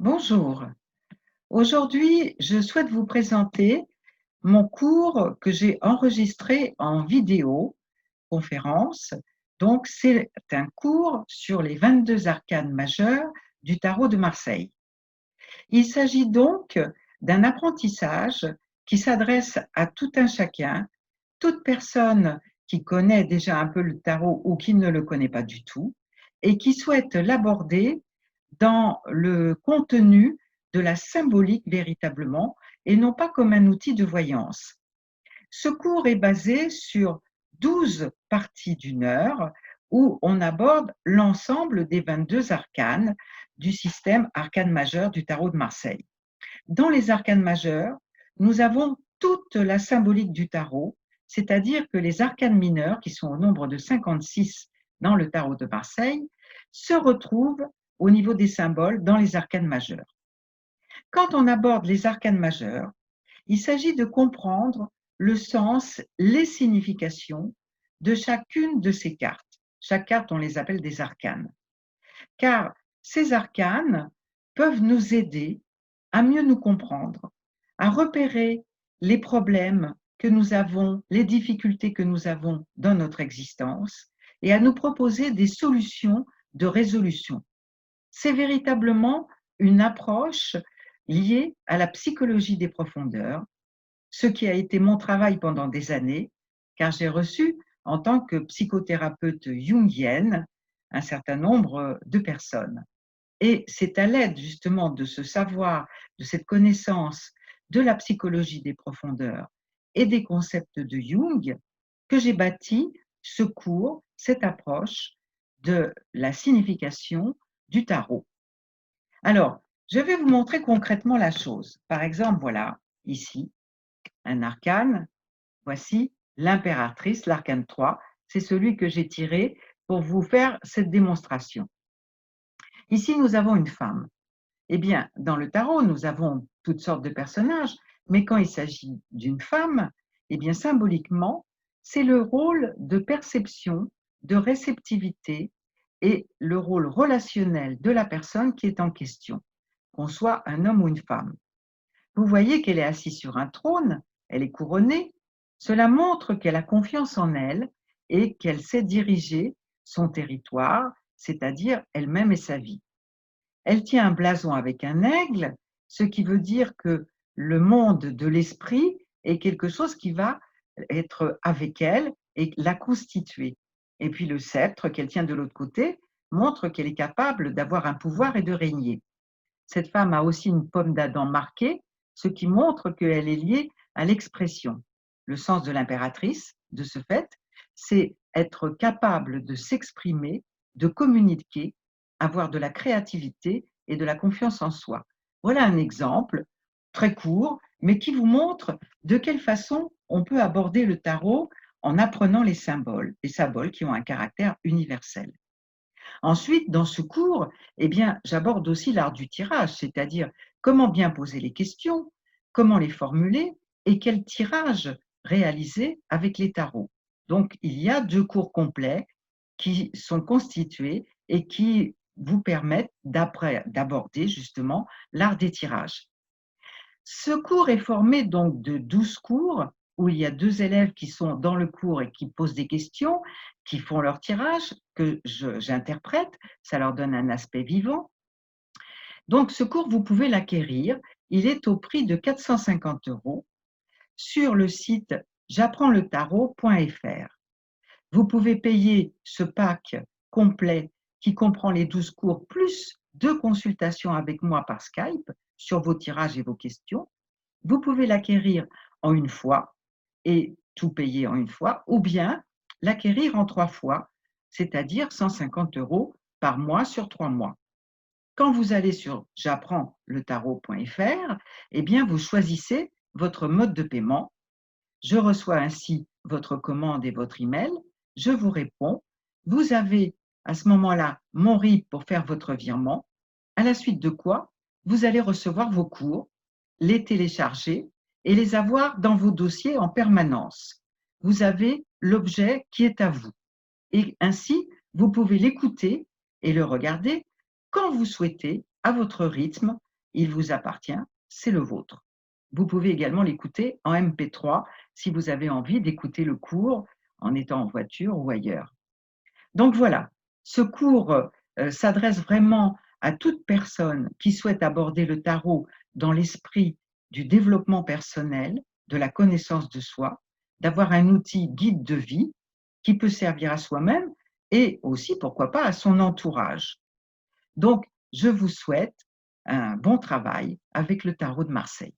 Bonjour. Aujourd'hui, je souhaite vous présenter mon cours que j'ai enregistré en vidéo conférence. Donc, c'est un cours sur les 22 arcanes majeures du tarot de Marseille. Il s'agit donc d'un apprentissage qui s'adresse à tout un chacun, toute personne qui connaît déjà un peu le tarot ou qui ne le connaît pas du tout et qui souhaite l'aborder dans le contenu de la symbolique véritablement et non pas comme un outil de voyance. Ce cours est basé sur 12 parties d'une heure où on aborde l'ensemble des 22 arcanes du système arcane majeur du tarot de Marseille. Dans les arcanes majeurs, nous avons toute la symbolique du tarot, c'est-à-dire que les arcanes mineures, qui sont au nombre de 56 dans le tarot de Marseille, se retrouvent au niveau des symboles dans les arcanes majeures. Quand on aborde les arcanes majeures, il s'agit de comprendre le sens, les significations de chacune de ces cartes. Chaque carte, on les appelle des arcanes. Car ces arcanes peuvent nous aider à mieux nous comprendre, à repérer les problèmes que nous avons, les difficultés que nous avons dans notre existence et à nous proposer des solutions de résolution. C'est véritablement une approche liée à la psychologie des profondeurs, ce qui a été mon travail pendant des années, car j'ai reçu, en tant que psychothérapeute jungienne, un certain nombre de personnes. Et c'est à l'aide justement de ce savoir, de cette connaissance de la psychologie des profondeurs et des concepts de Jung que j'ai bâti ce cours, cette approche de la signification du tarot. Alors, je vais vous montrer concrètement la chose. Par exemple, voilà, ici, un arcane. Voici l'impératrice, l'arcane 3. C'est celui que j'ai tiré pour vous faire cette démonstration. Ici, nous avons une femme. Eh bien, dans le tarot, nous avons toutes sortes de personnages, mais quand il s'agit d'une femme, eh bien, symboliquement, c'est le rôle de perception, de réceptivité et le rôle relationnel de la personne qui est en question, qu'on soit un homme ou une femme. Vous voyez qu'elle est assise sur un trône, elle est couronnée. Cela montre qu'elle a confiance en elle et qu'elle sait diriger son territoire, c'est-à-dire elle-même et sa vie. Elle tient un blason avec un aigle, ce qui veut dire que le monde de l'esprit est quelque chose qui va être avec elle et la constituer. Et puis le sceptre qu'elle tient de l'autre côté montre qu'elle est capable d'avoir un pouvoir et de régner. Cette femme a aussi une pomme d'Adam marquée, ce qui montre qu'elle est liée à l'expression. Le sens de l'impératrice, de ce fait, c'est être capable de s'exprimer, de communiquer, avoir de la créativité et de la confiance en soi. Voilà un exemple très court, mais qui vous montre de quelle façon on peut aborder le tarot en apprenant les symboles qui ont un caractère universel. Ensuite, dans ce cours, eh bien, j'aborde aussi l'art du tirage, c'est-à-dire comment bien poser les questions, comment les formuler et quel tirage réaliser avec les tarots. Donc, il y a 2 cours complets qui sont constitués et qui vous permettent d'aborder justement l'art des tirages. Ce cours est formé donc de 12 cours où il y a 2 élèves qui sont dans le cours et qui posent des questions, qui font leur tirage, que j'interprète, ça leur donne un aspect vivant. Donc ce cours, vous pouvez l'acquérir, il est au prix de 450 € sur le site j'apprendletarot.fr. Vous pouvez payer ce pack complet qui comprend les 12 cours plus 2 consultations avec moi par Skype sur vos tirages et vos questions. Vous pouvez l'acquérir en une fois et tout payer en une fois, ou bien l'acquérir en 3 fois, c'est-à-dire 150 € par mois sur 3 mois. Quand vous allez sur j'apprendletarot.fr, eh bien, vous choisissez votre mode de paiement. Je reçois ainsi votre commande et votre email. Je vous réponds. Vous avez à ce moment-là mon RIB pour faire votre virement, à la suite de quoi vous allez recevoir vos cours, les télécharger et les avoir dans vos dossiers en permanence. Vous avez l'objet qui est à vous. Et ainsi, vous pouvez l'écouter et le regarder quand vous souhaitez, à votre rythme, il vous appartient, c'est le vôtre. Vous pouvez également l'écouter en MP3 si vous avez envie d'écouter le cours en étant en voiture ou ailleurs. Donc voilà, ce cours s'adresse vraiment à toute personne qui souhaite aborder le tarot dans l'esprit du développement personnel, de la connaissance de soi, d'avoir un outil guide de vie qui peut servir à soi-même et aussi, pourquoi pas, à son entourage. Donc, je vous souhaite un bon travail avec le tarot de Marseille.